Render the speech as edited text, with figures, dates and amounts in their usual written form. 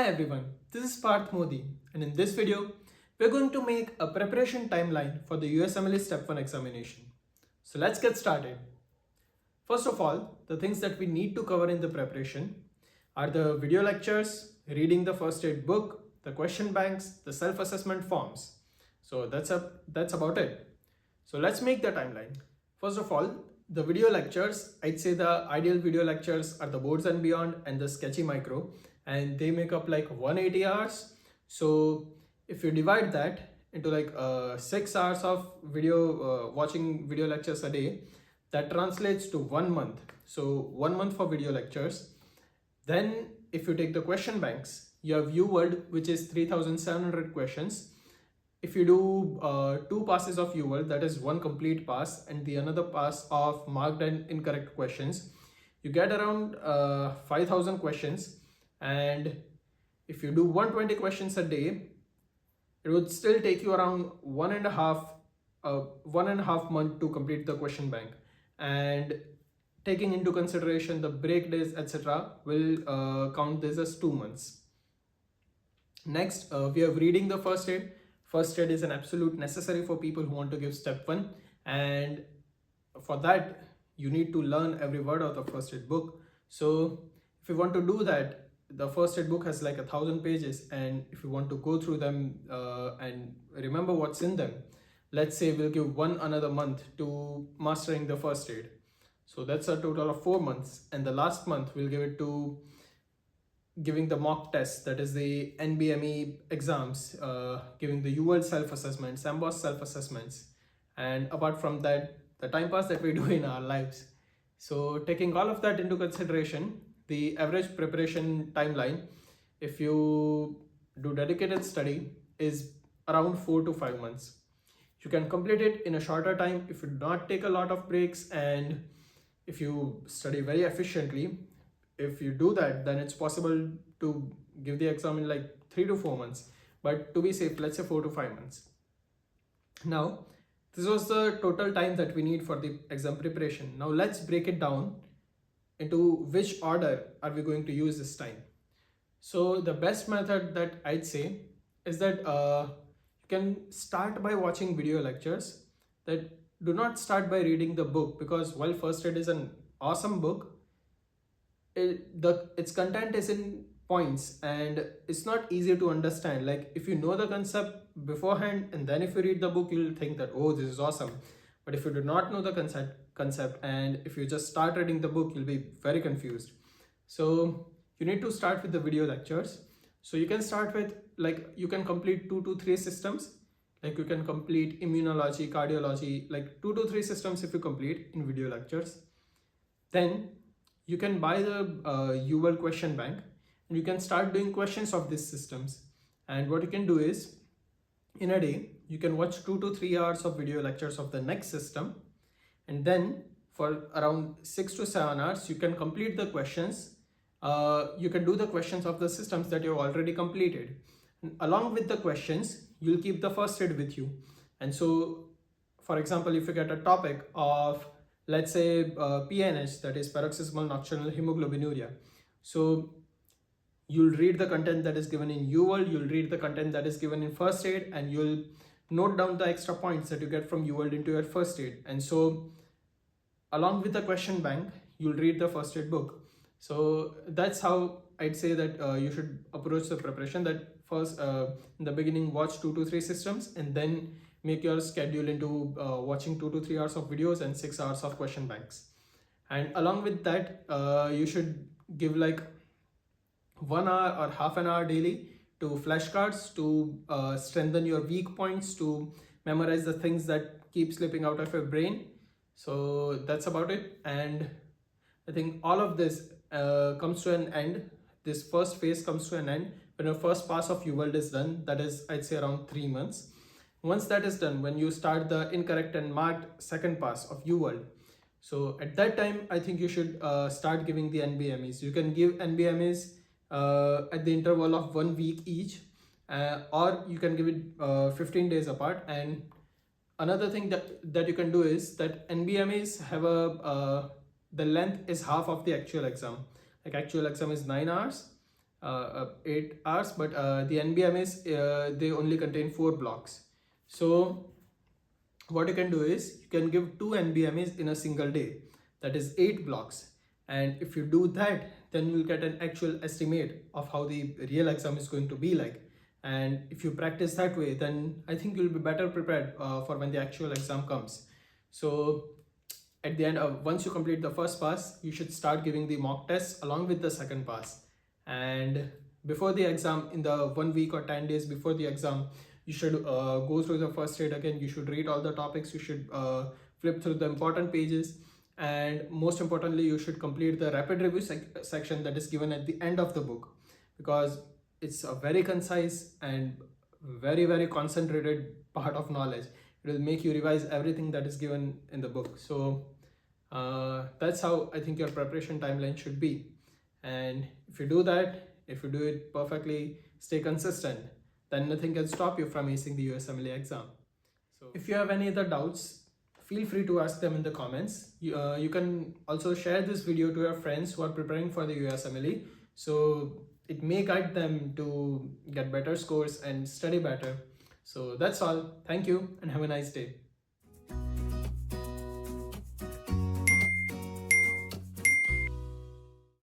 Hi everyone, this is Parth Modi, and in this video, we're going to make a preparation timeline for the USMLE Step 1 examination. So let's get started. First of all, the things that we need to cover in the preparation are the video lectures, reading the first aid book, the question banks, the self-assessment forms. So that's about it. So let's make the timeline. First of all, the video lectures, I'd say the ideal video lectures are the Boards and Beyond and the Sketchy Micro, and they make up like 180 hours. So if you divide that into like 6 hours of video watching video lectures a day, that translates to 1 month. So 1 month for video lectures. Then if you take the question banks, you have UWorld, which is 3,700 questions. If you do 2 passes of UWorld, that is one complete pass and the another pass of marked and incorrect questions, you get around 5,000 questions. And if you do 120 questions a day, it would still take you around 1.5 month to complete the question bank. And taking into consideration the break days, etc., will count this as 2 months. Next, we have reading the first aid. First aid is an absolute necessary for people who want to give step 1, and for that you need to learn every word of the first aid book. So if you want to do that, the first aid book has like 1,000 pages, and if you want to go through them and remember what's in them, let's say we'll give another month to mastering the first aid. So that's a total of 4 months, and the last month we'll give it to giving the mock test, that is the NBME exams, giving the UWorld self-assessments, embossed self-assessments, and apart from that, the time pass that we do in our lives. So taking all of that into consideration, the average preparation timeline, if you do dedicated study, is around 4 to 5 months. You can complete it in a shorter time if you do not take a lot of breaks, and if you study very efficiently. If you do that, then it's possible to give the exam in like 3 to 4 months, but to be safe, let's say 4 to 5 months. Now, this was the total time that we need for the exam preparation. Now let's break it down into which order are we going to use this time. So the best method that I'd say is that you can start by watching video lectures. That do not start by reading the book, because while first aid is an awesome book, its content is in points and it's not easy to understand. Like if you know the concept beforehand and then if you read the book, you'll think that, oh, this is awesome. But if you do not know the concept and if you just start reading the book, you'll be very confused. So you need to start with the video lectures. So you can start with, like, you can complete 2 to 3 systems. Like you can complete immunology, cardiology, like 2 to 3 systems if you complete in video lectures. Then you can buy the UWorld question bank and you can start doing questions of these systems. And what you can do is, in a day, you can watch 2 to 3 hours of video lectures of the next system, and then for around 6 to 7 hours, you can complete the questions. You can do the questions of the systems that you've already completed. And along with the questions, you'll keep the first aid with you. And so, for example, if you get a topic of, let's say, PNH, that is paroxysmal nocturnal hemoglobinuria. So you'll read the content that is given in UWorld, you'll read the content that is given in first aid, and you'll note down the extra points that you get from UWorld into your first aid. And so along with the question bank, you'll read the first aid book. So that's how I'd say that you should approach the preparation. That first, in the beginning, watch 2 to 3 systems, and then make your schedule into watching 2 to 3 hours of videos and 6 hours of question banks. And along with that, you should give like 1 hour or half an hour daily to flashcards to strengthen your weak points, to memorize the things that keep slipping out of your brain. So that's about it. And I think all of this comes to an end. This first phase comes to an end when your first pass of UWorld is done. That is, I'd say, around 3 months. Once that is done, when you start the incorrect and marked second pass of UWorld, so at that time, I think you should start giving the NBMEs. You can give NBMEs at the interval of 1 week each, or you can give it 15 days apart. And another thing that you can do is that NBMEs have the length is half of the actual exam. Like actual exam is 9 hours, 8 hours, but the NBMs, they only contain 4 blocks. So what you can do is you can give 2 NBMs in a single day, that is 8 blocks. And if you do that, then you'll get an actual estimate of how the real exam is going to be like. And if you practice that way, then I think you'll be better prepared for when the actual exam comes. So at the end of, once you complete the first pass, you should start giving the mock tests along with the second pass. And before the exam, in the 1 week or 10 days before the exam, you should go through the first aid again. You should read all the topics. You should flip through the important pages, and most importantly, you should complete the rapid review section that is given at the end of the book, because it's a very concise and very concentrated part of knowledge. It will make you revise everything that is given in the book. So that's how I think your preparation timeline should be. And if you do that, if you do it perfectly, stay consistent, then nothing can stop you from acing the USMLE exam. So if you have any other doubts, feel free to ask them in the comments. You can also share this video to your friends who are preparing for the USMLE, so it may guide them to get better scores and study better. So that's all. Thank you and have a nice day.